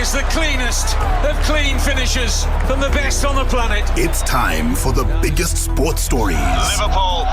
is the cleanest of clean finishers from the best on the planet. It's time for the biggest sports stories. Liverpool,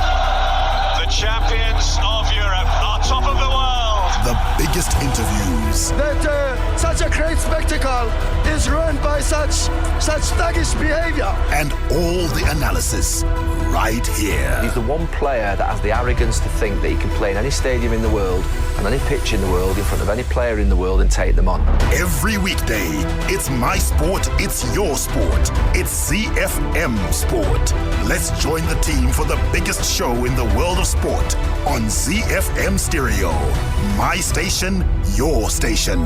the champions of Europe, are top of the world. The biggest interviews. That such a great spectacle is ruined by such thuggish behavior. And all the analysis right here. He's the one player that has the arrogance to think that he can play in any stadium in the world and any pitch in the world in front of any player in the world and take them on. Every weekday, it's my sport, it's your sport. It's ZiFM Sport. Let's join the team for the biggest show in the world of sport on ZiFM Stereo. My station, your station.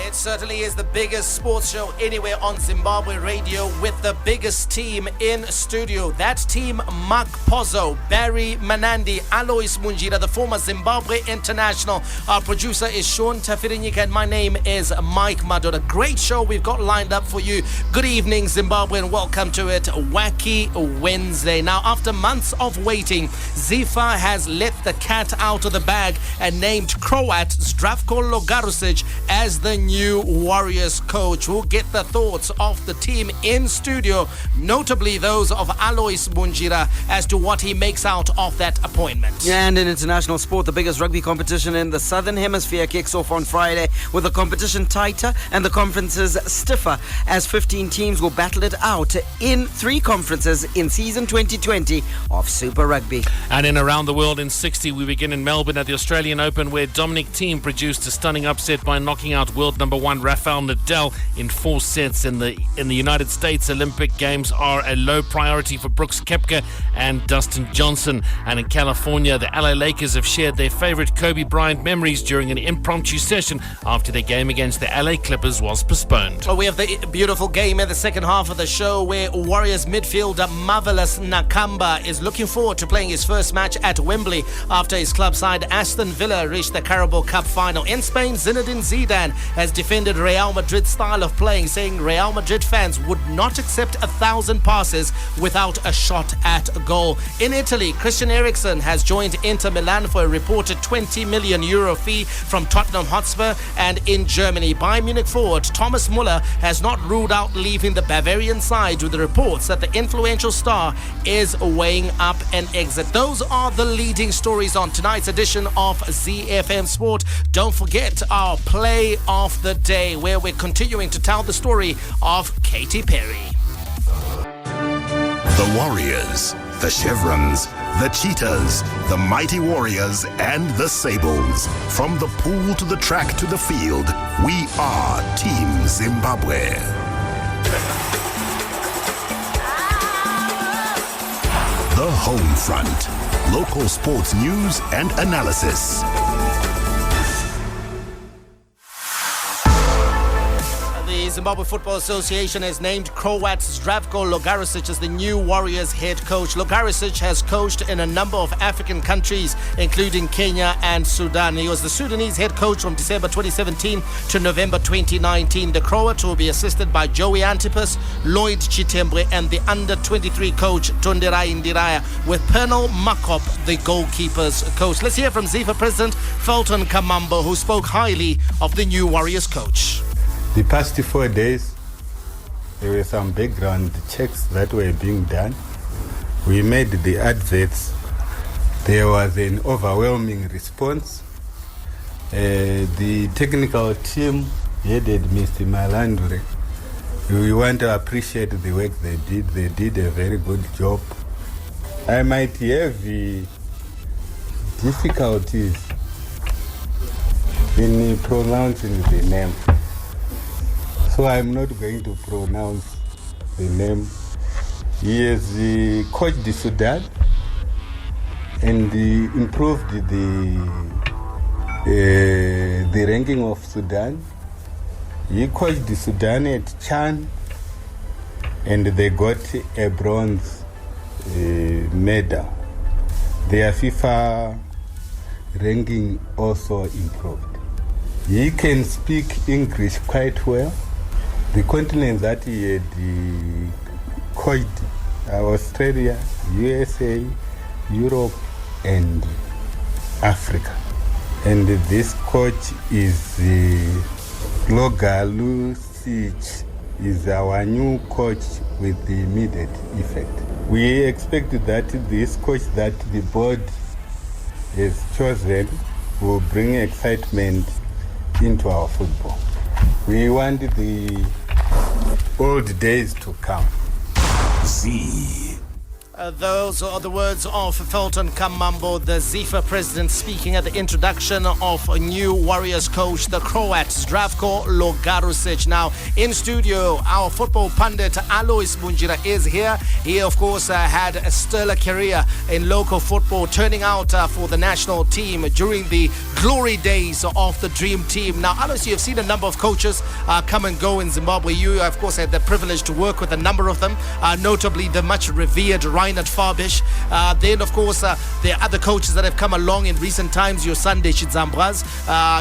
It certainly is the biggest sports show anywhere on Zimbabwe radio, with the biggest team in studio. That team: Mark Pozzo, Barry Manandi, Alois Munjira, the former Zimbabwe international. Our producer is Sean Tafirinyika, and my name is Mike Madota. Great show we've got lined up for you. Good evening, Zimbabwe, and welcome to it. Wacky Wednesday. Now, after months of waiting, ZIFA has let the cat out of the bag and named Croat Zdravko Logarušić as the new Warriors coach. We'll get the thoughts of the team in studio, notably those of Alois Munjira, as to what he makes out of that appointment. And in international sport, the biggest rugby competition in the Southern Hemisphere kicks off on Friday, with the competition tighter and the conferences stiffer, as 15 teams will battle it out in 3 conferences in season 2020 of Super Rugby. And in around the world in 60, we begin in Melbourne at the Australian Open, where Dominic Thiem produced a stunning upset by knocking out world number 1 Rafael Nadal in 4 sets. In the United States, Olympic Games are a low priority for Brooks Koepka and Dustin Johnson. And in California, the LA Lakers have shared their favorite Kobe Bryant memories during an impromptu session after their game against the LA Clippers was postponed. We have the beautiful game in the second half of the show, where Warriors midfielder Marvelous Nakamba is looking forward to playing his first match at Wembley after his club side Aston Villa reached the Carabao Cup final. In Spain, Zinedine Zidane has defended Real Madrid's style of playing, saying Real Madrid fans would not accept 1,000 passes without a shot at goal. In Italy, Christian Eriksen has joined Inter Milan for a reported €20 million fee from Tottenham Hotspur. And in Germany, Bayern Munich forward Thomas Müller has not ruled out leaving the Bavarian side, with the reports that the influential star is weighing up an exit. Those are the leading stories on tonight's edition of ZiFM Sport. Don't forget our play of the day, where we're continuing to tell the story of Katy Perry. The Warriors, the Chevrons, the Cheetahs, the Mighty Warriors, and the Sables. From the pool to the track to the field, we are Team Zimbabwe. The Home Front. Local sports news and analysis. The Zimbabwe Football Association has named Croat Zdravko Logarušić as the new Warriors head coach. Logarušić has coached in a number of African countries, including Kenya and Sudan. He was the Sudanese head coach from December 2017 to November 2019. The Croat will be assisted by Joey Antipas, Lloyd Chitembwe, and the under-23 coach Tonderai Ndiraya, with Pernal Makop the goalkeepers coach. Let's hear from ZIFA President Felton Kamambo, who spoke highly of the new Warriors coach. The past 4 days, there were some background checks that were being done. We made the adverts. There was an overwhelming response. The technical team headed Mr. Malandure. We want to appreciate the work they did. They did a very good job. I might have difficulties in pronouncing the name, so I'm not going to pronounce the name. He has coached the Sudan and improved the ranking of Sudan. He coached the Sudan at Chan, and they got a bronze medal. Their FIFA ranking also improved. He can speak English quite well. The continents that he had coached are Australia, USA, Europe, and Africa. And this coach is Logarušić is our new coach with the immediate effect. We expect that this coach that the board has chosen will bring excitement into our football. We want the old days to come. Those are the words of Felton Kamambo, the ZIFA president, speaking at the introduction of a new Warriors coach, the Croat Zdravko Logarušić. Now, in studio, our football pundit Alois Munjira is here. He, of course, had a stellar career in local football, turning out for the national team during the glory days of the Dream Team. Now, Alois, you have seen a number of coaches come and go in Zimbabwe. You, of course, had the privilege to work with a number of them, notably the much revered Reinhard Fabisch. Then, of course, there are other coaches that have come along in recent times. Your Sunday Chidzambras,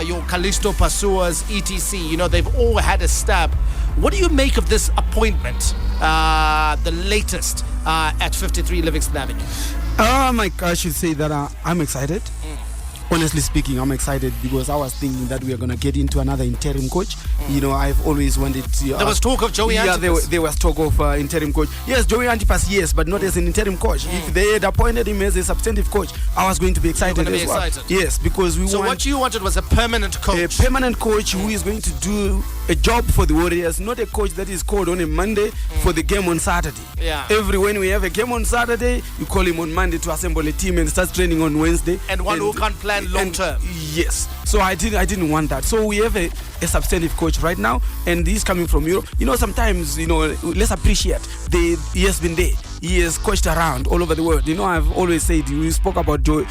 your Callisto Pasuas, etc. You know, they've all had a stab. What do you make of this appointment, the latest at 53 Livingston Avenue? I should say that I'm excited. Honestly speaking, I'm excited because I was thinking that we are going to get into another interim coach. You know, I've always wanted to... there was talk of Joey Antipas. Yeah, there was talk of interim coach. Yes, Joey Antipas, yes, but not as an interim coach. If they had appointed him as a substantive coach, I was going to be excited as well. Yes, because we So what you wanted was a permanent coach. A permanent coach who is going to do a job for the Warriors, not a coach that is called on a Monday for the game on Saturday. Yeah. When we have a game on Saturday, you call him on Monday to assemble a team and start training on Wednesday. And one who can't plan long term. Yes. So I didn't want that. So we have a substantive coach right now, and he's coming from Europe. You know, sometimes, you know, let's appreciate he has been there. He has coached around all over the world. You know, I've always said, we spoke about Joel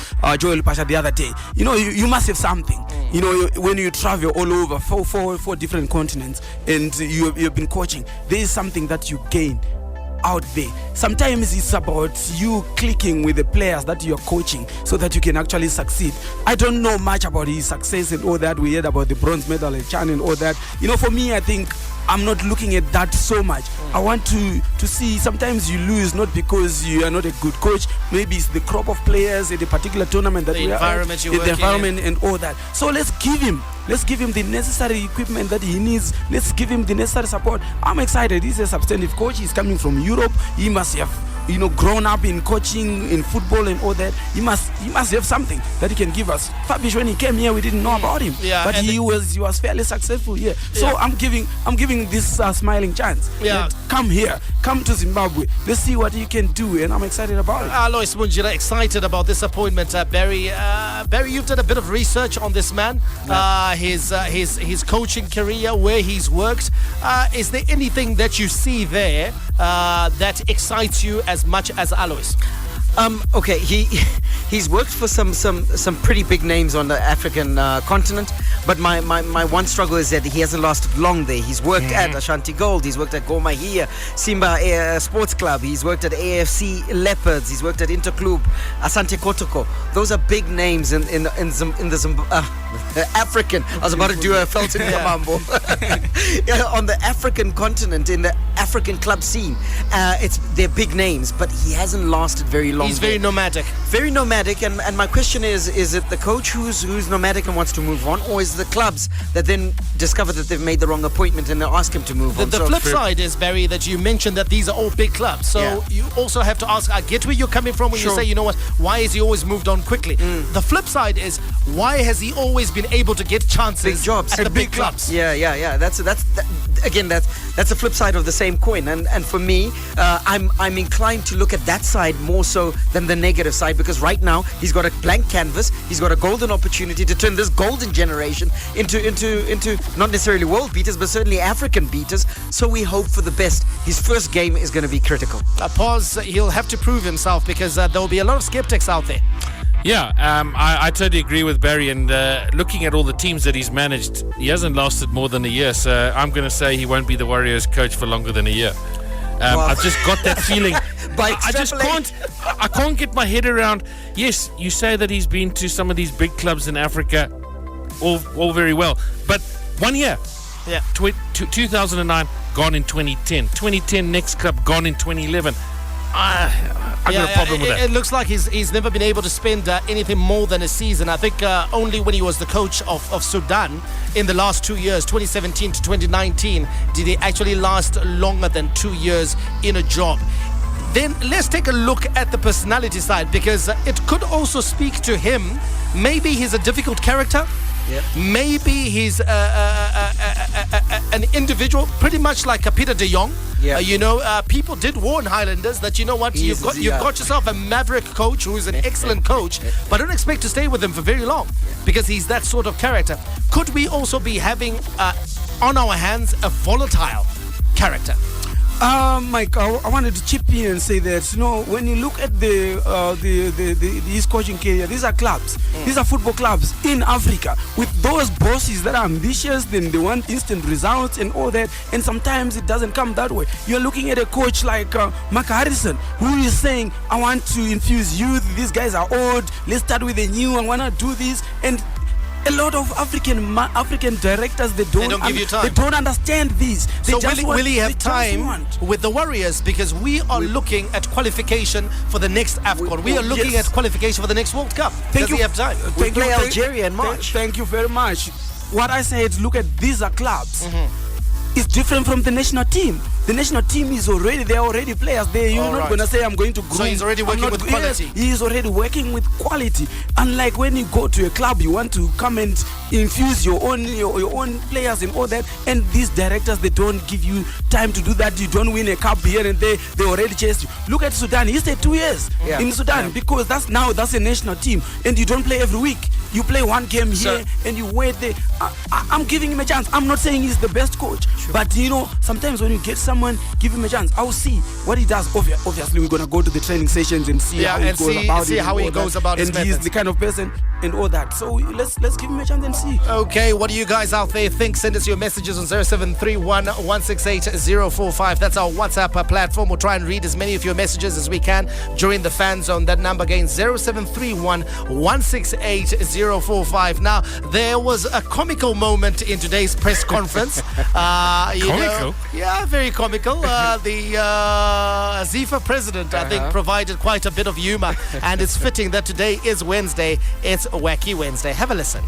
Pasha the other day. You know, you must have something. You know, when you travel all over four different continents and you've been coaching, there is something that you gain out there. Sometimes it's about you clicking with the players that you're coaching so that you can actually succeed. I don't know much about his success and all that. We heard about the bronze medal at Chan and all that. You know, for me, I think I'm not looking at that so much. I want to see, sometimes you lose not because you are not a good coach. Maybe it's the crop of players at a particular tournament that the we environment are at, the environment and all that. So let's give him the necessary equipment that he needs. Let's give him the necessary support. I'm excited. He's a substantive coach. He's coming from Europe. He must have, you know, grown up in coaching, in football and all that. He must have something that he can give us. Fabish, when he came here, we didn't know about him. Yeah, but he was fairly successful here. So Yeah. I'm giving this smiling chance. Yeah. Come here. Come to Zimbabwe. Let's see what he can do, and I'm excited about it. Alois Munjira, excited about this appointment. Barry, you've done a bit of research on this man, his coaching career, where he's worked. Is there anything that you see there that excites you as much as Alois? Okay, he's worked for some pretty big names on the African continent, but my one struggle is that he hasn't lasted long there. He's worked at Ashanti Gold, he's worked at Gor Mahia, Simba Sports Club, he's worked at AFC Leopards, he's worked at Interclub, Asante Kotoko. Those are big names in the African. I was about to do a Felton Kamambo. On the African continent, in the African club scene, they're big names, but he hasn't lasted very long. He's very nomadic. Very nomadic, and my question is it the coach who's nomadic and wants to move on, or is it the clubs that then discover that they've made the wrong appointment and they ask him to move on? The flip side is, Barry, that you mentioned that these are all big clubs. So you also have to ask, I get where you're coming from when you say, you know what, why has he always moved on quickly? The flip side is, why has he always been able to get chances big jobs at the big clubs? Yeah. That's a flip side of the same coin. And for me, I'm inclined to look at that side more so than the negative side, because right now he's got a blank canvas. He's got a golden opportunity to turn this golden generation into not necessarily world beaters, but certainly African beaters. So we hope for the best. His first game is going to be critical. He'll have to prove himself, because there will be a lot of skeptics out there. Yeah, I totally agree with Barry, and looking at all the teams that he's managed, he hasn't lasted more than a year, so I'm going to say he won't be the Warriors coach for longer than a year. I've just got that feeling. I can't get my head around. Yes, you say that he's been to some of these big clubs in Africa, all very well, but 1 year. Yeah. 2009, gone in 2010. 2010, next club, gone in 2011. I've got a problem with that. It looks like he's never been able to spend anything more than a season. I think only when he was the coach of Sudan in the last 2 years, 2017 to 2019, did he actually last longer than 2 years in a job. Then let's take a look at the personality side, because it could also speak to him. Maybe he's a difficult character. Yep. Maybe he's an individual, pretty much like a Peter de Jong. Yeah. People did warn Highlanders that, you know what, you've got yourself a maverick coach who's an excellent coach, but don't expect to stay with him for very long, because he's that sort of character. Could we also be having on our hands a volatile character? Mike, I wanted to chip in and say that, when you look at his coaching career, these are clubs. These are football clubs in Africa with those bosses that are ambitious, then they want instant results and all that, and sometimes it doesn't come that way. You're looking at a coach like Mark Harrison, who is saying, I want to infuse youth, these guys are old, let's start with a new, I want to do this, and a lot of African directors, they don't give you time. They don't understand these. So will he have time with the Warriors? Because we are looking at qualification for the next AFCON. We are looking at qualification for the next World Cup. Does he have time? We play Algeria in March. Thank you very much. What I said, look at these are clubs. It's different from the national team. The national team is they're already players there. You're not going to say, I'm going to groom. So he's already working with quality. Yes, he is already working with quality. Unlike when you go to a club, you want to come and infuse your own players and all that. And these directors, they don't give you time to do that. You don't win a cup here and there. They already chase you. Look at Sudan. He stayed 2 years in Sudan because that's a national team. And you don't play every week. You play one game here and you wait there. I'm giving him a chance. I'm not saying he's the best coach. But, sometimes when you get someone, give him a chance. I'll see what he does. Obviously, we're going to go to the training sessions and see how he goes about his methods. And he's the kind of person and all that. So let's give him a chance and see. Okay, what do you guys out there think? Send us your messages on 0731 168 045. That's our WhatsApp platform. We'll try and read as many of your messages as we can during the fan zone. That number again, 0731 168 045. Now, there was a comical moment in today's press conference. Comical? Yeah, very comical. The ZIFA president, I think, provided quite a bit of humor, and it's fitting that today is Wednesday. It's Wacky Wednesday. Have a listen.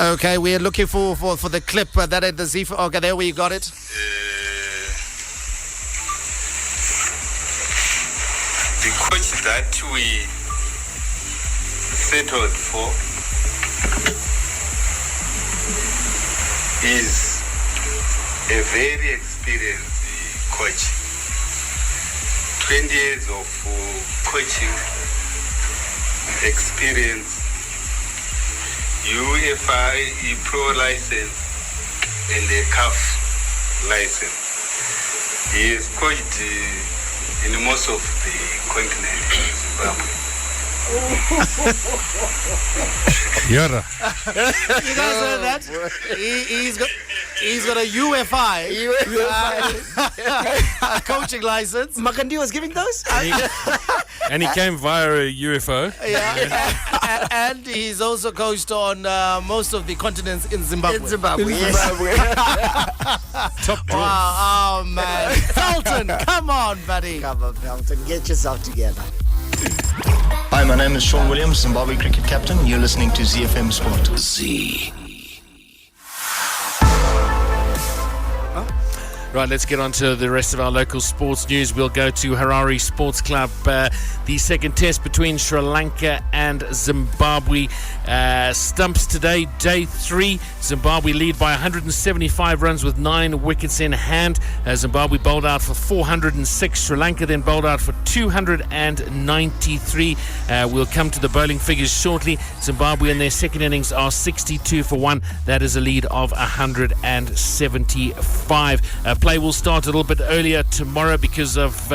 Okay, we are looking for the clip that at the ZIFA. Okay, there we got it. The coach that we settled for is a very experienced coach. 20 years of coaching experience. UFI, Pro license, and a CAF license. He has coached in most of the continent in Zimbabwe. Yara. You guys heard that? He's got a UFI a coaching license. Makandi was giving those? And he came via a UFO. Yeah. And he's also coached on most of the continents in Zimbabwe. Top draw. Wow, oh man. Felton, come on, buddy. Come on, Felton, get yourself together. Hi, my name is Sean Williams, Zimbabwe cricket captain. You're listening to ZiFM Sport. Z. Right, let's get on to the rest of our local sports news. We'll go to Harare Sports Club. The second test between Sri Lanka and Zimbabwe stumps today, day 3. Zimbabwe lead by 175 runs with 9 wickets in hand. Zimbabwe bowled out for 406. Sri Lanka then bowled out for 293. We'll come to the bowling figures shortly. Zimbabwe in their second innings are 62 for 1. That is a lead of 175. Play will start a little bit earlier tomorrow because of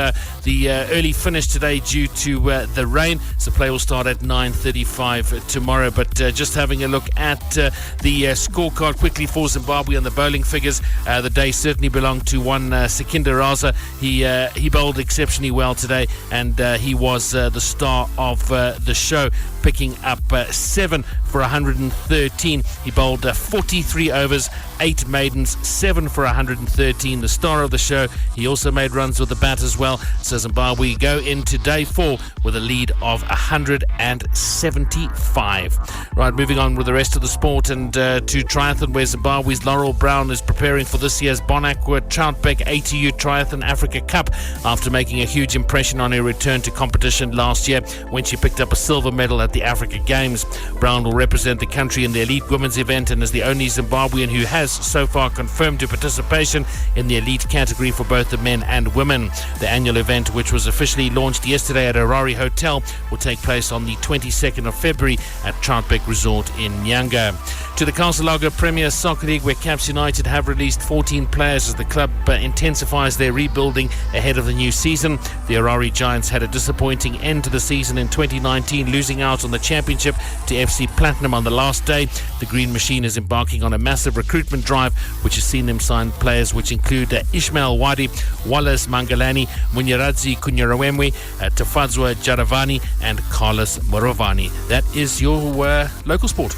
the early finish today due to the rain. So play will start at 9:35 tomorrow. But just having a look at the scorecard quickly for Zimbabwe and the bowling figures, the day certainly belonged to one Sikinda Raza. He bowled exceptionally well today, and he was the star of the show, picking up 7 for 113. He bowled 43 overs, 8 maidens, 7 for 113. The star of the show. He also made runs with the bat as well. So Zimbabwe go into day 4 with a lead of 175. Right, moving on with the rest of the sport and to triathlon, where Zimbabwe's Laurel Brown is preparing for this year's Bonacqua Troutbeck ATU Triathlon Africa Cup after making a huge impression on her return to competition last year when she picked up a silver medal at the Africa Games. Brown will represent the country in the elite women's event and is the only Zimbabwean who has so far confirmed her participation in the elite category for both the men and women. The annual event, which was officially launched yesterday at Harare Hotel, will take place on the 22nd of February at Troutbeck Resort in Nyanga. To the Casalaga Premier Soccer League, where Caps United have released 14 players as the club intensifies their rebuilding ahead of the new season. The Harare Giants had a disappointing end to the season in 2019, losing out on the championship to FC Platinum on the last day. The Green Machine is embarking on a massive recruitment drive, which has seen them sign players which include Ishmael Wadi, Wallace Mangalani, Munyaradzi Kunyarawemwe, Tafadzwa Jaravani, and Carlos Morovani. That is your local sport.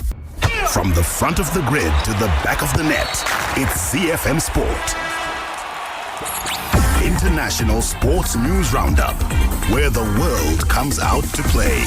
From the front of the grid to the back of the net, it's ZiFM Sport. International Sports News Roundup, where the world comes out to play.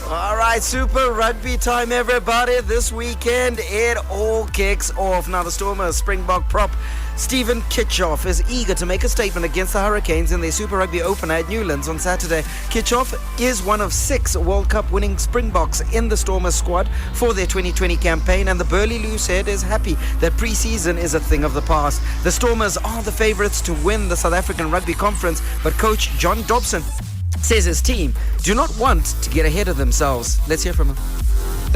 All right, Super Rugby time, everybody. This weekend, it all kicks off. Now, the Stormers Springbok prop Stephen Kitchoff is eager to make a statement against the Hurricanes in their Super Rugby opener at Newlands on Saturday. Kitchoff is one of 6 World Cup winning Springboks in the Stormers squad for their 2020 campaign, and the burly loosehead is happy that pre-season is a thing of the past. The Stormers are the favourites to win the South African Rugby Conference, but coach John Dobson says his team do not want to get ahead of themselves. Let's hear from him.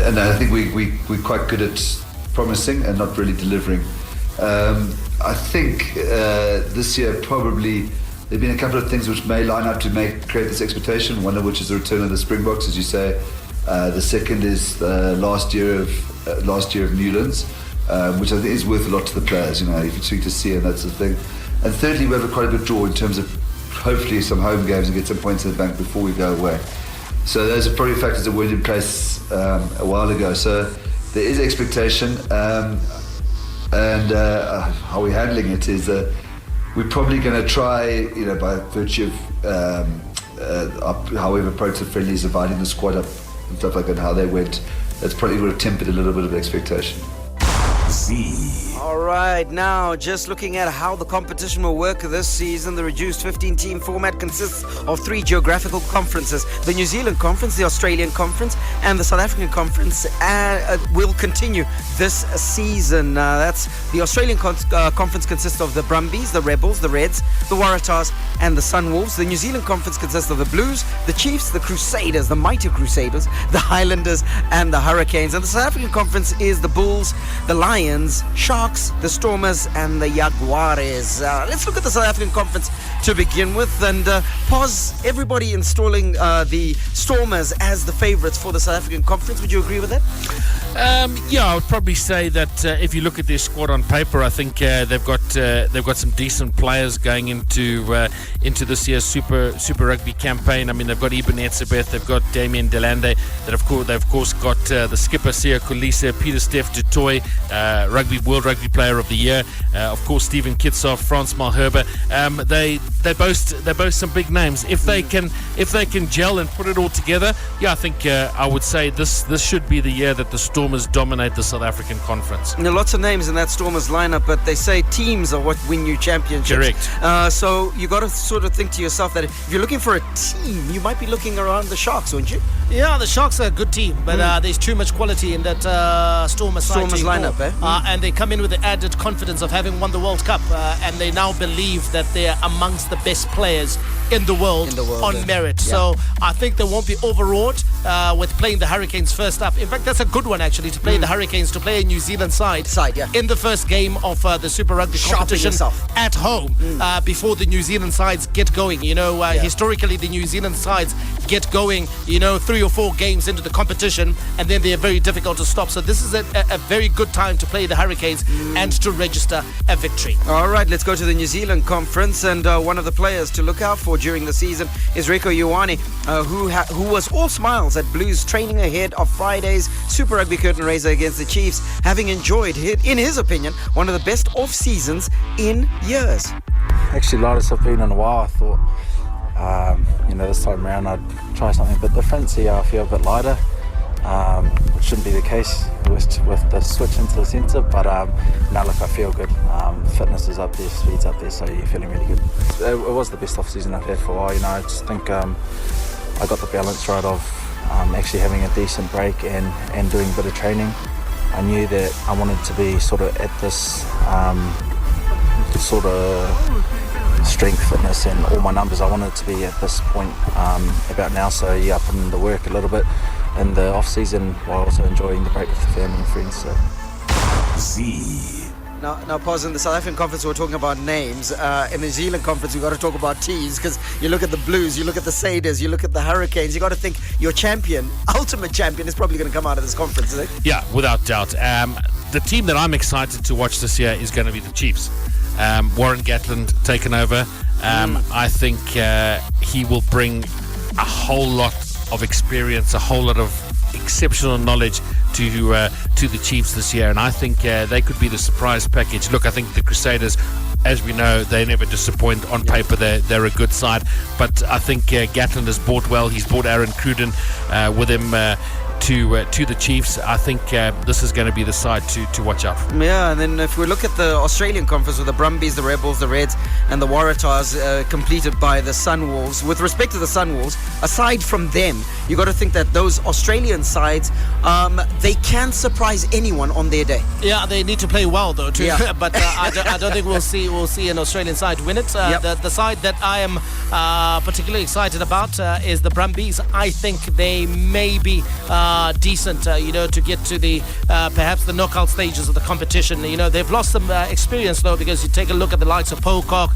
And I think we're quite good at promising and not really delivering. I think this year probably there have been a couple of things which may line up to create this expectation, one of which is the return of the Springboks, as you say. The second is last year of Newlands, which I think is worth a lot to the players. You know, if you speak to see, and that's the thing. And thirdly, we have quite a good draw in terms of hopefully some home games and get some points in the bank before we go away. So those are probably factors that weren't in place a while ago. So there is expectation. And how we're handling it is we're probably going to try, by virtue of how we've approached the friendlies, dividing the squad up and stuff like that, how they went, that's probably would have tempered a little bit of expectation. All right, now just looking at how the competition will work this season, the reduced 15-team format consists of 3 geographical conferences. The New Zealand Conference, the Australian Conference, and the South African Conference will continue this season. That's the Australian Conference consists of the Brumbies, the Rebels, the Reds, the Waratahs, and the Sunwolves. The New Zealand Conference consists of the Blues, the Chiefs, the Crusaders, the Mighty Crusaders, the Highlanders, and the Hurricanes. And the South African Conference is the Bulls, the Lions, Sharks, the Stormers, and the Jaguares. Let's look at the South African Conference to begin with, and pause everybody installing the Stormers as the favourites for the South African Conference. Would you agree with that? Yeah, I would probably say that if you look at their squad on paper, I think they've got some decent players going into this year's Super Rugby campaign. I mean, they've got Eben Etzebeth, they've got Damien Delande, they've of course got the skipper Sia Kolisa, Peter Steph du Toit, World Rugby Player of the Year, of course Stephen Kitsoff, Frans Malherbe. They boast some big names. If they can gel and put it all together, yeah, I think I would say this should be the year that the Stormers dominate the South African Conference. There are lots of names in that Stormers lineup, but they say teams are what win you championships. Correct. So you got to sort of think to yourself that if you're looking for a team, you might be looking around the Sharks, wouldn't you? Yeah, the Sharks are a good team, but there's too much quality in that Stormers lineup. and they come in with the added confidence of having won the World Cup, and they now believe that they're amongst the best players in the world on merit. So I think they won't be overawed with playing the Hurricanes first up. In fact, that's a good one actually, to play the Hurricanes, to play a New Zealand side in the first game of the Super Rugby competition at home before the New Zealand sides get going. Historically the New Zealand sides get going 3 or 4 games into the competition, and then they're very difficult to stop. So this is a very good time to play the Hurricanes and to register a victory. All right, let's go to the New Zealand conference, and one of the players to look out for during the season is Rieko Ioane, who was all smiles at Blues training ahead of Friday's Super Rugby curtain raiser against the Chiefs, having enjoyed, in his opinion, one of the best off seasons in years. Actually, lightest I've been in a while. I thought, this time around I'd try something a bit different, see how I feel a bit lighter. Which shouldn't be the case with the switch into the centre, but now look, I feel good. Fitness is up there, speed's up there, so you're feeling really good. It was the best off season I've had for a while. I just think I got the balance right of actually having a decent break and doing a bit of training. I knew that I wanted to be sort of at this sort of strength, fitness and all my numbers. I wanted to be at this point about now, so I put in the work a little bit in the off season while also enjoying the break with the family and friends. So. Now pause. In the South African conference we're talking about names. In the New Zealand conference we've got to talk about teams, because you look at the Blues, you look at the Satyrs, you look at the Hurricanes, you got to think your champion, ultimate champion, is probably going to come out of this conference, isn't it? Yeah, without doubt. The team that I'm excited to watch this year is going to be the Chiefs. Warren Gatland taken over. I think he will bring a whole lot of experience, a whole lot of exceptional knowledge to the Chiefs this year, and I think they could be the surprise package. Look, I think the Crusaders, as we know, they never disappoint. On paper they're a good side, but I think Gatland has bought well. He's brought Aaron Cruden with him to the Chiefs. I think this is going to be the side to watch out for. Yeah, and then if we look at the Australian conference with the Brumbies, the Rebels, the Reds and the Waratahs completed by the Sunwolves. With respect to the Sunwolves, aside from them, you got to think that those Australian sides, they can surprise anyone on their day. Yeah, they need to play well though too. Yeah. But I don't think we'll see an Australian side win it. The side that I am particularly excited about is the Brumbies. I think they may be decent, to get to the perhaps the knockout stages of the competition. They've lost some experience though, because you take a look at the likes of Pocock,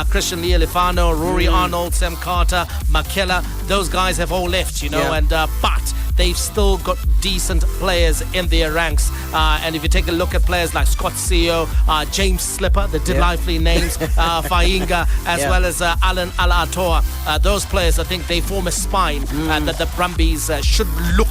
Christian Lealifano, Rory Arnold, Sam Carter, Makela. Those guys have all left, but they've still got decent players in their ranks. And if you take a look at players like Scott Seo, James Slipper, the delightfully names, Fainga, as well as Alan Alatoa, those players, I think they form a spine that the Brumbies should look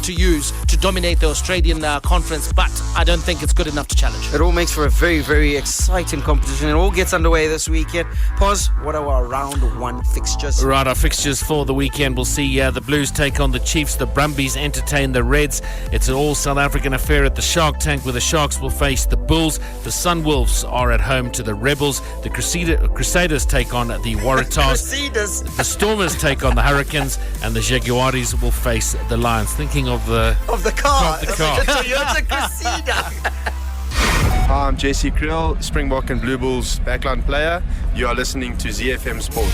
to use to dominate the Australian conference, but I don't think it's good enough to challenge. It all makes for a very, very exciting competition. It all gets underway this weekend. Pause. What are our round 1 fixtures? Right, our fixtures for the weekend. We'll see the Blues take on the Chiefs. The Brumbies entertain the Reds. It's an all South African affair at the Shark Tank, where the Sharks will face the Bulls. The Sunwolves are at home to the Rebels. The Crusaders take on the Waratahs. The Stormers take on the Hurricanes, and the Jaguares will face the Lions. Thinking of the car. The Toyota Cressida. Hi, I'm JC Krill, Springbok and Blue Bulls backline player. You are listening to ZiFM Sport.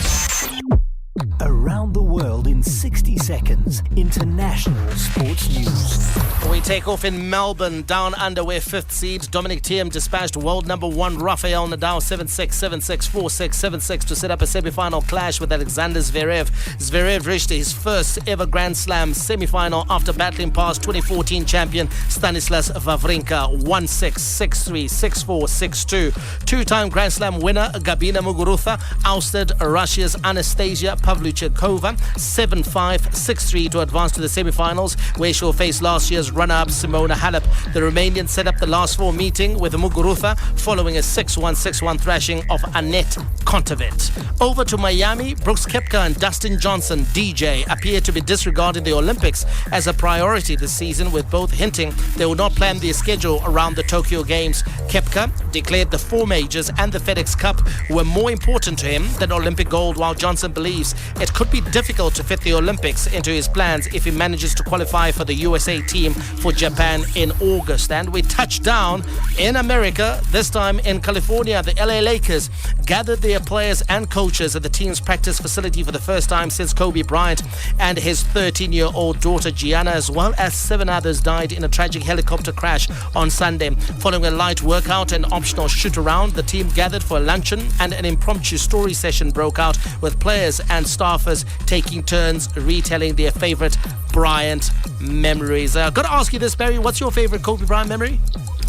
Around the world in 60 seconds. International sports news. We take off in Melbourne, down under, where 5th seed Dominic Thiem dispatched world number 1 Rafael Nadal 7-6, 7-6, 4-6, 7-6 to set up a semi-final clash with Alexander Zverev. Zverev reached his first ever Grand Slam semi-final after battling past 2014 champion Stanislas Wawrinka 1-6, 6-3, 6-4, 6-2. Two-time Grand Slam winner Gabina Muguruza ousted Russia's Anastasia Pavlyuchenkova 7-5, 6-3 to advance to the semi-finals, where she'll face last year's runner-up Simona Halep. The Romanian set up the last 4 meeting with Muguruza following a 6-1, 6-1 thrashing of Annette Kontaveit. Over to Miami, Brooks Koepka and Dustin Johnson, DJ, appear to be disregarding the Olympics as a priority this season, with both hinting they will not plan their schedule around the Tokyo Games. Koepka declared the 4 majors and the FedEx Cup were more important to him than Olympic gold, while Johnson believes it could be difficult to fit the Olympics into his plans if he manages to qualify for the USA team for Japan in August. And we touch down in America, this time in California. The LA Lakers gathered their players and coaches at the team's practice facility for the first time since Kobe Bryant and his 13-year-old daughter Gianna, as well as 7 others, died in a tragic helicopter crash on Sunday. Following a light workout and optional shoot-around, the team gathered for a luncheon, and an impromptu story session broke out with players and staffers taking turns retelling their favorite Bryant memories. Got to ask you this, Barry, what's your favorite Kobe Bryant memory?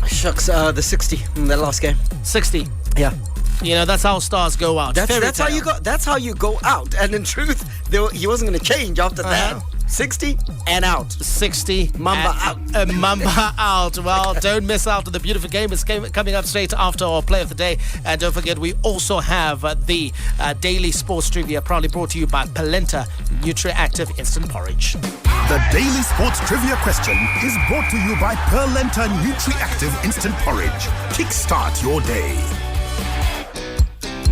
Shucks, the 60 in the last game. 60? Yeah. You know, that's how stars go out. That's how you go. That's how you go out. And in truth, he wasn't going to change after that. 60 and out. 60. Mamba out. Mamba out. Well, don't miss out on the beautiful game. It's coming up straight after our play of the day. And don't forget, we also have the Daily Sports Trivia, proudly brought to you by Polenta Nutri-Active Instant Porridge. The Daily Sports Trivia question is brought to you by Polenta Nutri-Active Instant Porridge. Kickstart your day.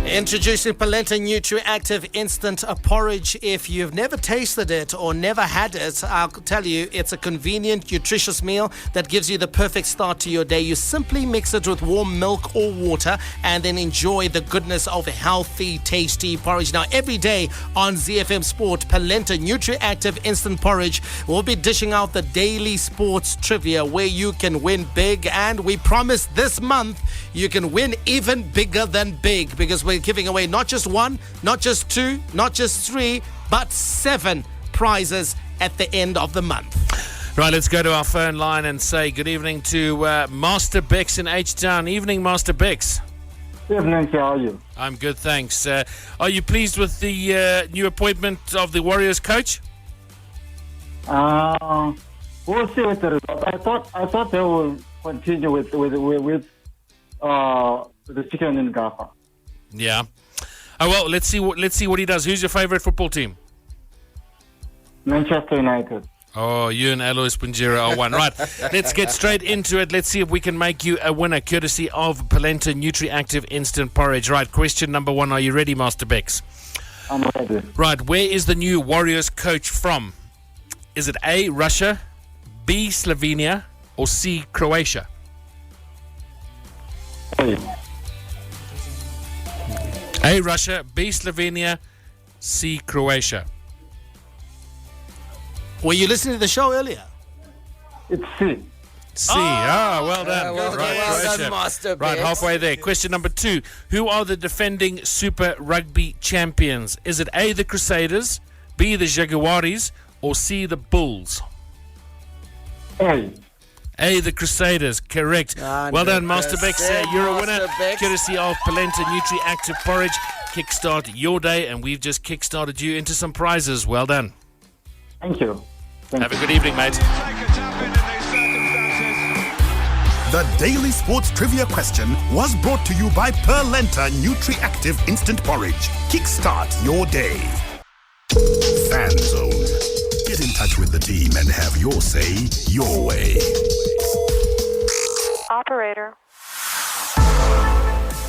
Introducing Polenta Nutri-Active Instant Porridge. If you've never tasted it or never had it, I'll tell you, it's a convenient, nutritious meal that gives you the perfect start to your day. You simply mix it with warm milk or water and then enjoy the goodness of a healthy, tasty porridge. Now, every day on ZiFM Sport, Polenta Nutri-Active Instant Porridge will be dishing out the Daily Sports Trivia, where you can win big. And we promise this month you can win even bigger than big, because we're giving away not just 1, not just 2, not just 3, but 7 prizes at the end of the month. Right, let's go to our phone line and say good evening to Master Bix in H-Town. Evening, Master Bix. Good evening, how are you? I'm good, thanks. Are you pleased with the new appointment of the Warriors coach? We'll see with the result. I thought they will continue with the chicken in Gafa. Yeah. Oh well, let's see what he does. Who's your favorite football team? Manchester United. Oh, you and Alois Punjira are one. Right, let's get straight into it. Let's see if we can make you a winner, courtesy of Polenta Nutri-Active Instant Porridge. Right, question number 1. Are you ready, Master Bex? I'm ready. Right, where is the new Warriors coach from? Is it A, Russia, B, Slovenia, or C, Croatia? A, Russia, B, Slovenia, C, Croatia. Were you listening to the show earlier? It's C. C. Well done. Well done, Master Bex. Right, halfway there. Question number 2. Who are the defending Super Rugby champions? Is it A, the Crusaders, B, the Jaguares, or C, the Bulls? A, the Crusaders. Correct. Well done, Master Bex. You're a winner. Courtesy of Polenta Nutri-Active Porridge. Kickstart your day, and we've just kickstarted you into some prizes. Well done. Thank you. Have a good evening, mate. The Daily Sports Trivia question was brought to you by Polenta Nutri-Active Instant Porridge. Kickstart your day. Fan Zone. Get in touch with the team and have your say your way. Operator.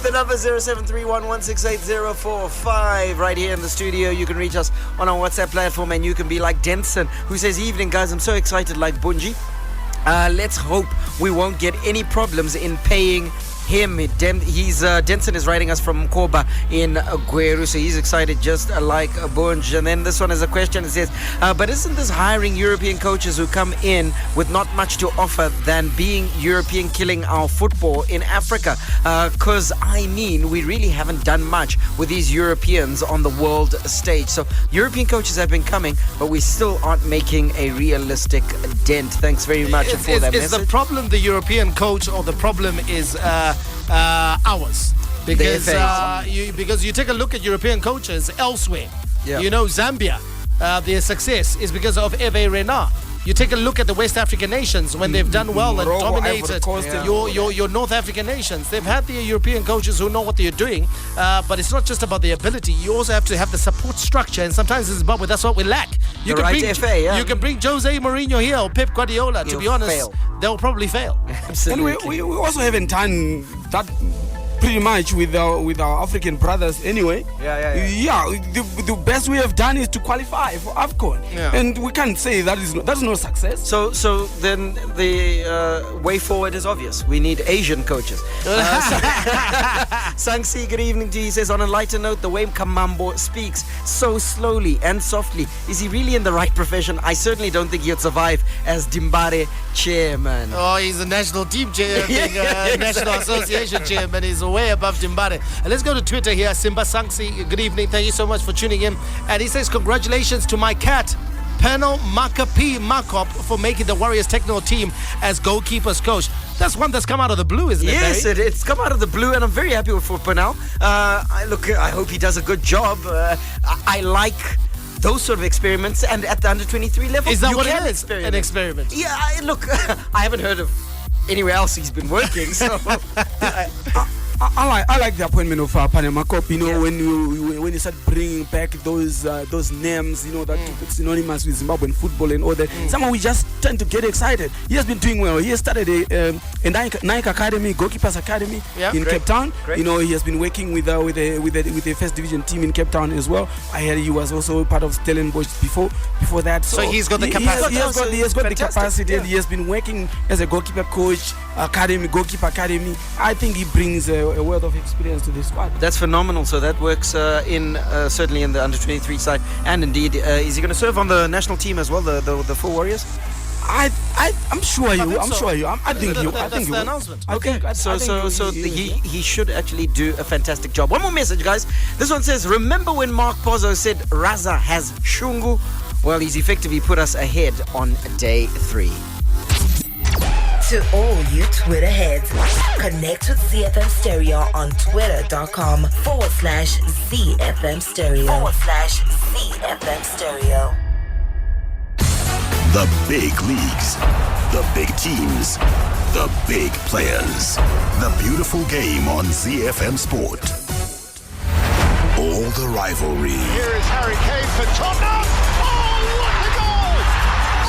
The number 0731168045. Right here in the studio. You can reach us on our WhatsApp platform, and you can be like Denson, who says, "Evening, guys. I'm so excited, like Bunji. Let's hope we won't get any problems in paying him." Denson is writing us from Koba in Gweru, so he's excited just like a bunch. And then this one is a question. It says, but isn't this hiring European coaches who come in with not much to offer than being European killing our football in Africa? Because we really haven't done much with these Europeans on the world stage. So European coaches have been coming, but we still aren't making a realistic dent. Thanks very much for that message. Is the problem the European coach, or the problem is ours? Because you take a look at European coaches elsewhere. Yeah. You know, Zambia, their success is because of Hervé Renard. You take a look at the West African nations when they've done well and dominated your North African nations. They've had the European coaches who know what they're doing, but it's not just about the ability. You also have to have the support structure, and sometimes in Zimbabwe, that's what we lack. You can bring Jose Mourinho here or Pep Guardiola. To be honest, they'll probably fail. Absolutely. And we also haven't done that pretty much with our African brothers anyway. The best we have done is to qualify for AFCON, and we can't say that's no success. So then the way forward is obvious. We need Asian coaches. Sangsi, good evening to you. He says, on a lighter note, the way Kamambo speaks so slowly and softly, is he really in the right profession? I certainly don't think he'd survive as Dimbare chairman. Oh, he's a national team chairman, National Association chairman. He's way above Dimbare. And let's go to Twitter here. Simba Sangsi, good evening. Thank you so much for tuning in. And he says, congratulations to my cat, Peno Makapi Makop, for making the Warriors technical team as goalkeepers coach. That's one that's come out of the blue, isn't it? Yes, it's come out of the blue, and I'm very happy for Pernell. I hope he does a good job. I like those sort of experiments, and at the under-23 level, is that what it is? An experiment? Yeah, I haven't heard of anywhere else he's been working, so I like the appointment of Panama Cup. You know, when you start bringing back those names, you know, that synonymous with Zimbabwean football and all that. Somehow we just tend to get excited. He has been doing well. He has started a Nike Academy, Goalkeepers Academy in Cape Town. Great. You know, he has been working with the first division team in Cape Town as well. I heard he was also part of Stellenbosch before that. So he's got the capacity. He has got the capacity, and he has been working as a goalkeeper coach, goalkeeper academy. I think he brings a wealth of experience to this squad. That's phenomenal. So that works certainly in the under-23 side, and indeed, is he going to serve on the national team as well, the full Warriors? I'm sure you. I think you. That's the announcement. Okay. He should actually do a fantastic job. One more message, guys. This one says, remember when Mark Pozzo said Raza has Shungu? Well, he's effectively put us ahead on day 3. To all you Twitter heads, connect with ZiFM Stereo on twitter.com/ZiFM Stereo. /ZiFM Stereo. The big leagues, the big teams, the big players. The beautiful game on ZiFM Sport. All the rivalry. Here is Harry Kane for Tottenham. Oh, what a goal!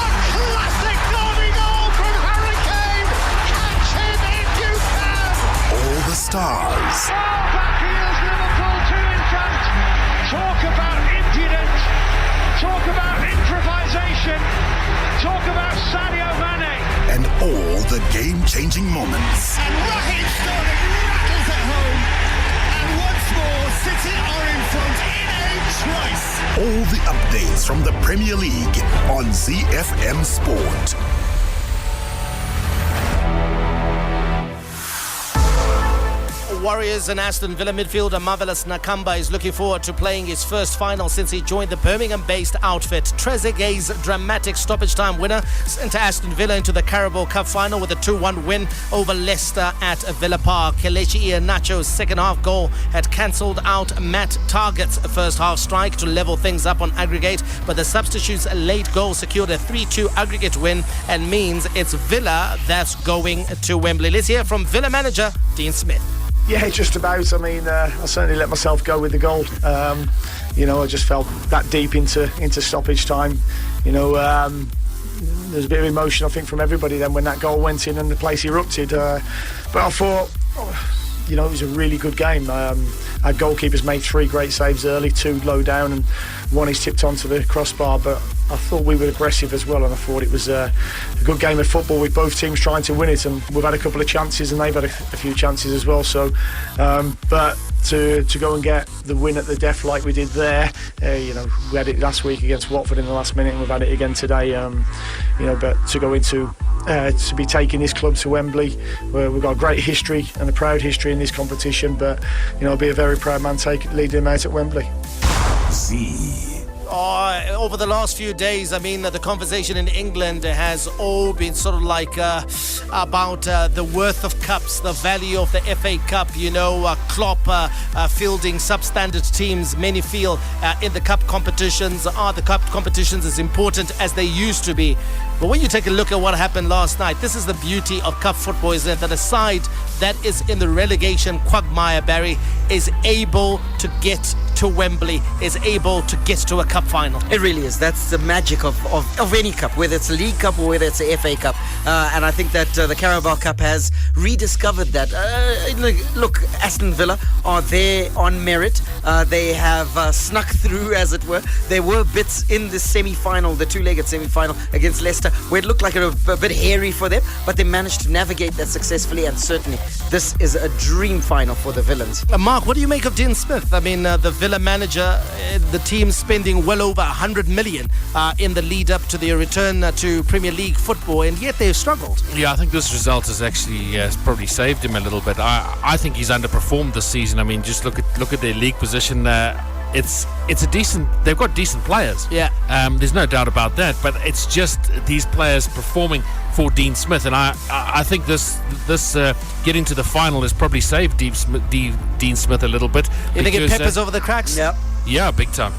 A classic derby goal from Harry Kane. Catch him if you can. All the stars. Back here's Liverpool 2 in front. Talk about impudence. Talk about improvisation. Talk about Sadio Mane. And all the game-changing moments. And Raheem Sterling rattles it home. And once more, City are in front in a trice. All the updates from the Premier League on ZiFM Sport. Warriors and Aston Villa midfielder Marvelous Nakamba is looking forward to playing his first final since he joined the Birmingham-based outfit. Trezeguet's dramatic stoppage time winner sent Aston Villa into the Carabao Cup final with a 2-1 win over Leicester at Villa Park. Kelechi Iheanacho's second-half goal had cancelled out Matt Targett's first-half strike to level things up on aggregate, but the substitute's late goal secured a 3-2 aggregate win and means it's Villa that's going to Wembley. Let's hear from Villa manager Dean Smith. Yeah, just about. I mean, I certainly let myself go with the goal. You know, I just felt that deep into stoppage time. You know, there's a bit of emotion, I think, from everybody then when that goal went in and the place erupted. But I thought, you know, it was a really good game. Our goalkeepers made 3 great saves early, 2 low down, and 1 is tipped onto the crossbar. But I thought we were aggressive as well, and I thought it was a good game of football with both teams trying to win it. And we've had a couple of chances, and they've had a few chances as well. So, but to go and get the win at the death like we did there, you know, we had it last week against Watford in the last minute, and we've had it again today. You know, but to go into to be taking this club to Wembley, where we've got a great history and a proud history in this competition. But you know, I'll be a very proud man leading them out at Wembley. Over the last few days, I mean, the conversation in England has all been sort of like about the worth of cups, the value of the FA Cup. You know, Klopp fielding substandard teams. Many feel in the cup competitions, are the cup competitions as important as they used to be. But when you take a look at what happened last night, this is the beauty of cup football, isn't it? That a side that is in the relegation quagmire, Barry, is able to get to Wembley is able to get to a cup final. It really is. That's the magic of any cup, whether it's a League Cup or whether it's a FA Cup. And I think that the Carabao Cup has rediscovered that. Look, Aston Villa are there on merit. They have snuck through, as it were. There were bits in the semi-final, the two-legged semi-final against Leicester, where it looked like a bit hairy for them, but they managed to navigate that successfully, and certainly this is a dream final for the Villains. Mark, what do you make of Dean Smith? I mean, the Villa manager, the team spending well over 100 million in the lead up to their return to Premier League football, and yet they've struggled. Yeah, I think this result has actually probably saved him a little bit. I think he's underperformed this season. I mean, just look at their league position. It's a decent. They've got decent players. Yeah. There's no doubt about that. But it's just these players performing for Dean Smith, and I think this getting to the final has probably saved Dean Smith a little bit. You think it peppers over the cracks? Yeah. Yeah, big time.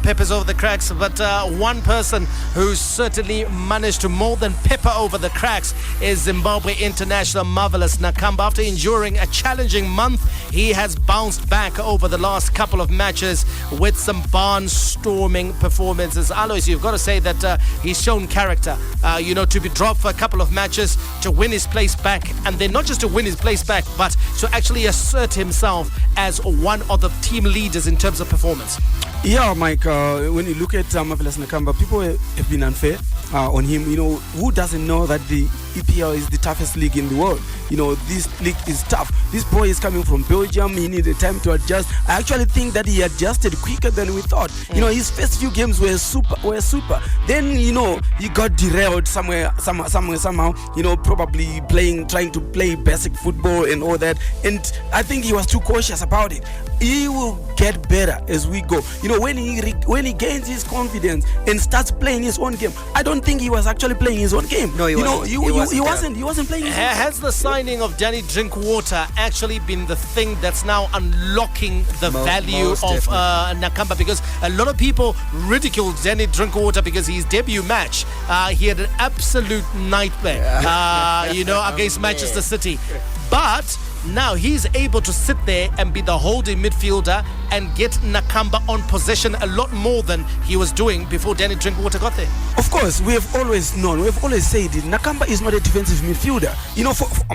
Peppers over the cracks, but one person who's certainly managed to more than pepper over the cracks is Zimbabwe international Marvelous Nakamba. After enduring a challenging month, he has bounced back over the last couple of matches with some barnstorming performances. Alois, you've got to say that he's shown character, to be dropped for a couple of matches, to win his place back, and then not just to win his place back, but to actually assert himself as one of the team leaders in terms of performance. Yeah, Mike, when you look at Marvelous Nakamba, people have been unfair on him. Who doesn't know that the EPL is the toughest league in the world? This league is tough. This boy is coming from Belgium. He needed time to adjust. I actually think that he adjusted quicker than we thought. His first few games were super. Then, he got derailed somehow, probably trying to play basic football and all that. And I think he was too cautious about it. He will get better as we go. When he gains his confidence and starts playing his own game, I don't think he was actually playing his own game. No, he wasn't. He wasn't playing his own game. Has the signing of Danny Drinkwater actually been the thing that's now unlocking the value of Nakamba? Because a lot of people ridiculed Danny Drinkwater because his debut match, he had an absolute nightmare, against Manchester City. But now he's able to sit there and be the holding midfielder and get Nakamba on possession a lot more than he was doing before Danny Drinkwater got there. Of course, we have always known, we have always said it. Nakamba is not a defensive midfielder.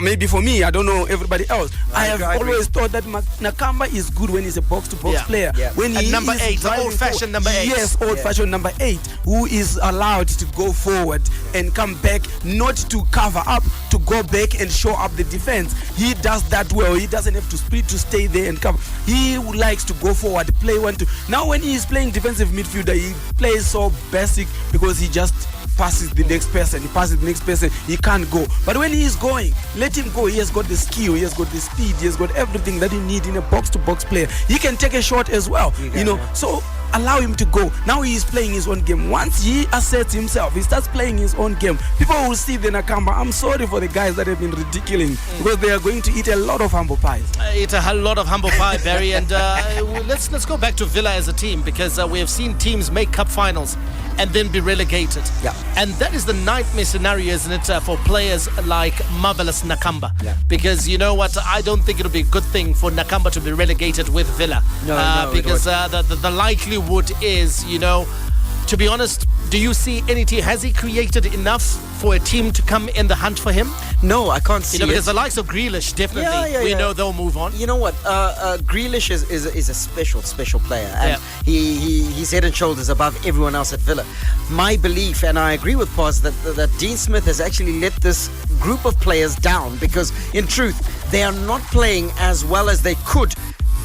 Maybe for me, I don't know everybody else. I have always thought that Nakamba is good when he's a box-to-box player. Yeah. When he number 8, the old-fashioned number 8. Yes, old-fashioned number 8, who is allowed to go forward and come back, not to cover up, to go back and show up the defense. He does that well. He doesn't have to split to stay there and cover. He likes to go forward, play 1-2. Now when he is playing defensive midfielder, he plays so basic because he just passes the next person. He can't go. But when he is going, let him go. He has got the skill, he has got the speed, he has got everything that you need in a box-to-box player. He can take a shot as well. So allow him to go. Now he is playing his own game. Once he asserts himself, he starts playing his own game, people will see the Nakamba. I'm sorry for the guys that have been ridiculing because they are going to eat a lot of humble pie. Eat a lot of humble pie, Barry. And let's go back to Villa as a team, because we have seen teams make cup finals and then be relegated. Yeah. And that is the nightmare scenario, isn't it, for players like Marvelous Nakamba? Yeah. Because you know what, I don't think it'll be a good thing for Nakamba to be relegated with Villa. No, because the likelihood is, to be honest, do you see any team? Has he created enough for a team to come in the hunt for him? No, I can't see because it. the likes of Grealish, definitely, we know they'll move on. You know what? Grealish is a special player, and he's head and shoulders above everyone else at Villa. My belief, and I agree with Paz, that Dean Smith has actually let this group of players down, because in truth, they are not playing as well as they could,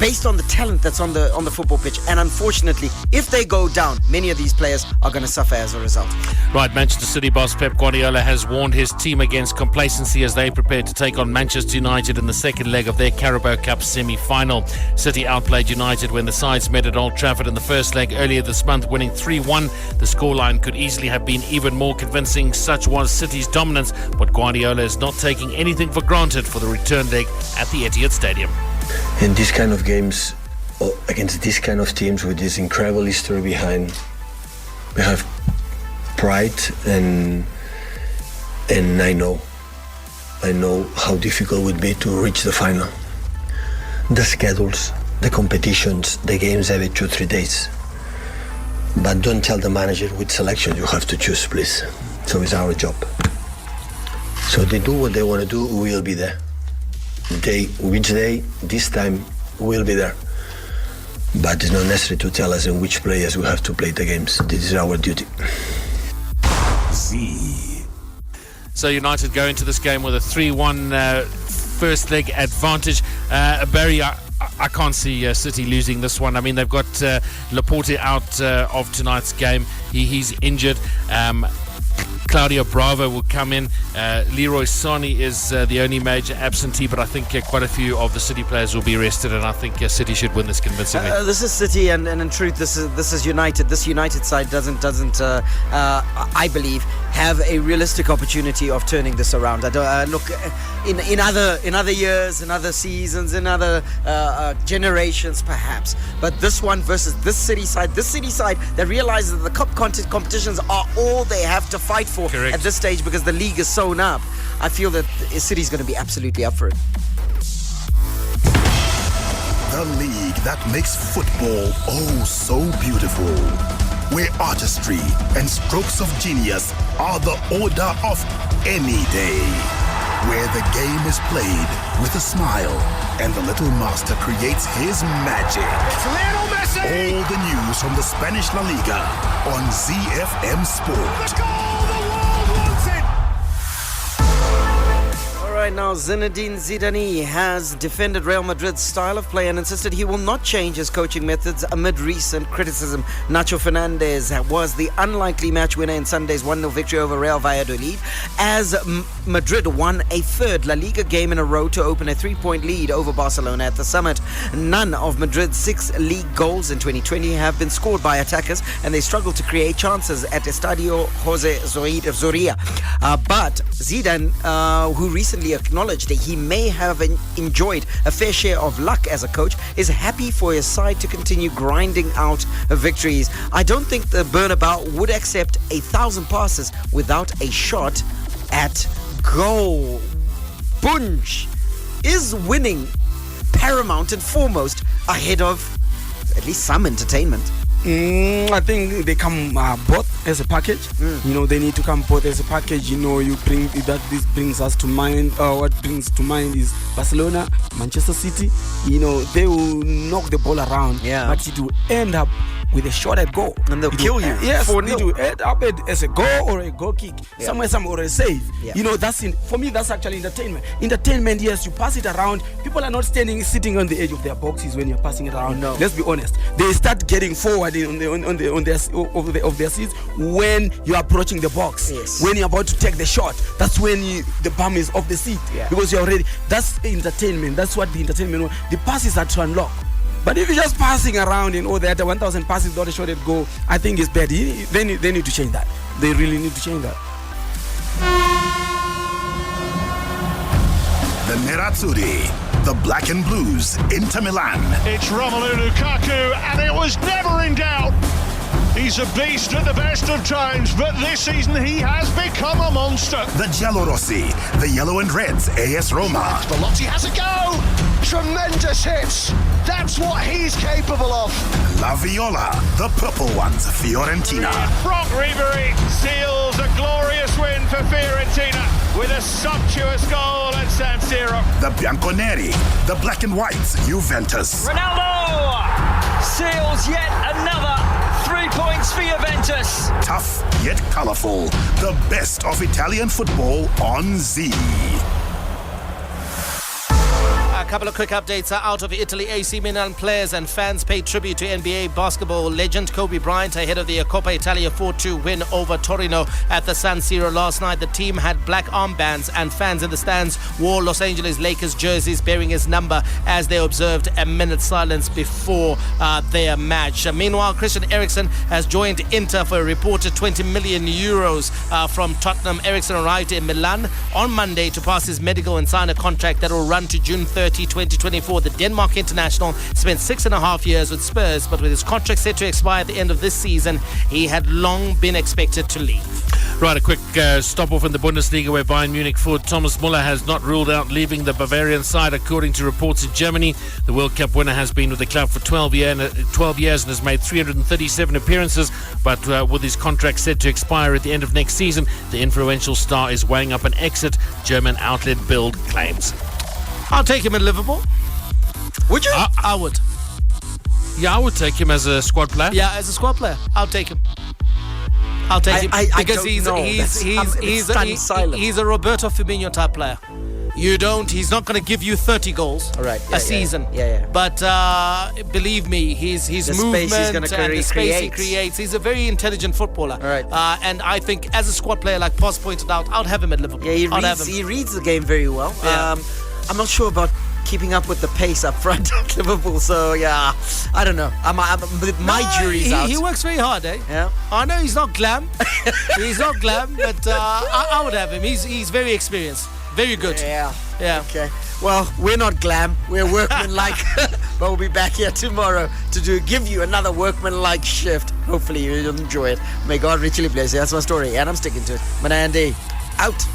based on the talent that's on the football pitch. And unfortunately, if they go down, many of these players are going to suffer as a result. Right, Manchester City boss Pep Guardiola has warned his team against complacency as they prepare to take on Manchester United in the second leg of their Carabao Cup semi-final. City outplayed United when the sides met at Old Trafford in the first leg earlier this month, winning 3-1. The scoreline could easily have been even more convincing. Such was City's dominance, but Guardiola is not taking anything for granted for the return leg at the Etihad Stadium. In these kind of games, against these kind of teams with this incredible history behind, we have pride, and I know how difficult it would be to reach the final. The the competitions, the games every 2-3 days. But don't tell the manager which selection you have to choose, please. So it's our job. So they do what they want to do, we'll be there. Which day, this time, we'll be there. But it's not necessary to tell us in which players we have to play the games. This is our duty. So United go into this game with a 3-1 first leg advantage. Barry, I can't see City losing this one. I mean, they've got Laporte out of tonight's game. He's injured. Claudio Bravo will come in. Leroy Sani is the only major absentee, but I think quite a few of the City players will be rested, and I think City should win this convincingly. This is City, and in truth, this is United. This United side doesn't I believe, have a realistic opportunity of turning this around. I don't look in other years, in other seasons, in other generations, perhaps. But this one versus this City side that realizes that the cup competitions are all they have to fight for. Correct. At this stage, because the league is sewn up. I feel that City's going to be absolutely up for it. The league that makes football oh so beautiful, where artistry and strokes of genius are the order of any day, where the game is played with a smile and the little master creates his magic. It's Lionel Messi! All the news from the Spanish La Liga on ZiFM Sport. The goal the world wants it! Right now, Zinedine Zidane has defended Real Madrid's style of play and insisted he will not change his coaching methods amid recent criticism. Nacho Fernandez was the unlikely match winner in Sunday's 1-0 victory over Real Valladolid as Madrid won a third La Liga game in a row to open a 3-point lead over Barcelona at the Summit. None of Madrid's 6 league goals in 2020 have been scored by attackers, and they struggled to create chances at Estadio José Zorrilla. But Zidane, who recently acknowledged that he may have enjoyed a fair share of luck as a coach, is happy for his side to continue grinding out victories. I don't think the Bernabeu would accept 1,000 passes without a shot at goal. Bunch is winning paramount and foremost ahead of at least some entertainment. I think they come both as a package. You know, they need to come both as a package. You know, this brings us to mind. What brings to mind is Barcelona, Manchester City. You know, they will knock the ball around, but it will end up with a shot at goal, and they'll kill you. Yes, it will end up as a goal or a goal kick, somewhere or a save. You know, for me, that's actually entertainment. Entertainment, yes, you pass it around. People are not sitting on the edge of their boxes when you're passing it around. No. Let's be honest. They start getting forward of their seats when you're approaching the box. Yes. When you're about to take the shot, that's when the bum is off the seat, because you're already. That's entertainment. That's what the entertainment. The passes are to unlock. But if you're just passing around and all that 1,000 passes without a shot at goal, I think it's bad. They need to change that. They really need to change that. The Nerazzurri, the Black and Blues, Inter Milan. It's Romelu Lukaku, and it was never in doubt. He's a beast at the best of times, but this season he has become a monster. The Giallorossi, the Yellow and Reds, AS Roma. Velotti has a go! Tremendous hits! That's what he's capable of. La Viola, the Purple Ones, Fiorentina. Franck Ribéry seals a glorious win for Fiorentina with a sumptuous goal at San Siro. The Bianconeri, the Black and Whites, Juventus. Ronaldo seals yet another 3 points for Juventus. Tough yet colourful. The best of Italian football on Z. A couple of quick updates are out of Italy. AC Milan players and fans paid tribute to NBA basketball legend Kobe Bryant ahead of the Coppa Italia 4-2 win over Torino at the San Siro last night. The team had black armbands and fans in the stands wore Los Angeles Lakers jerseys bearing his number as they observed a minute's silence before their match. Meanwhile, Christian Eriksen has joined Inter for a reported 20 million euros from Tottenham. Eriksen arrived in Milan on Monday to pass his medical and sign a contract that will run to June 30, 2024. The Denmark international spent 6.5 years with Spurs, but with his contract set to expire at the end of this season, he had long been expected to leave. Right, a quick stop off in the Bundesliga where Bayern Munich forward Thomas Müller has not ruled out leaving the Bavarian side, according to reports in Germany. The World Cup winner has been with the club for 12 years and has made 337 appearances, but with his contract set to expire at the end of next season, the influential star is weighing up an exit, German outlet Bild claims. I'll take him at Liverpool. Would you? I would. Yeah, I would take him as a squad player. Yeah, as a squad player, I'll take him. I'll take him because he's a Roberto Firmino type player. He's not going to give you 30 goals a season. Yeah. But believe me, his movement and the space he creates, he's a very intelligent footballer. Right. And I think as a squad player, like Pos pointed out, I'd have him at Liverpool. Yeah, he reads the game very well. Yeah. I'm not sure about keeping up with the pace up front at Liverpool, so yeah, I don't know. My jury's out. He works very hard, eh? Yeah. I know he's not glam. He's not glam, but I would have him. He's very experienced. Very good. Yeah. Okay. Well, we're not glam. We're workman-like. But we'll be back here tomorrow to give you another workman-like shift. Hopefully you'll enjoy it. May God richly bless you. That's my story, and I'm sticking to it. Manandi, out.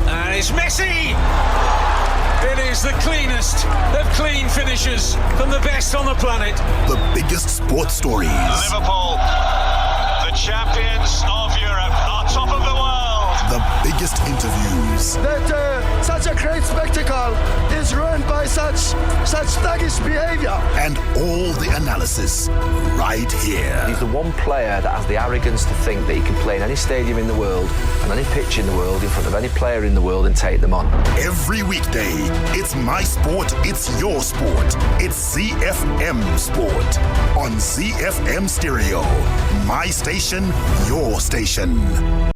And it's Messi! It is the cleanest of clean finishes from the best on the planet. The biggest sports stories. Liverpool, the champions of Europe, are top of the world. The biggest interviews. That such a great spectacle is ruined by such thuggish behavior. And all the analysis right here. He's the one player that has the arrogance to think that he can play in any stadium in the world and any pitch in the world in front of any player in the world and take them on. Every weekday, it's my sport, it's your sport. It's ZiFM Sport on ZiFM Stereo. My station, your station.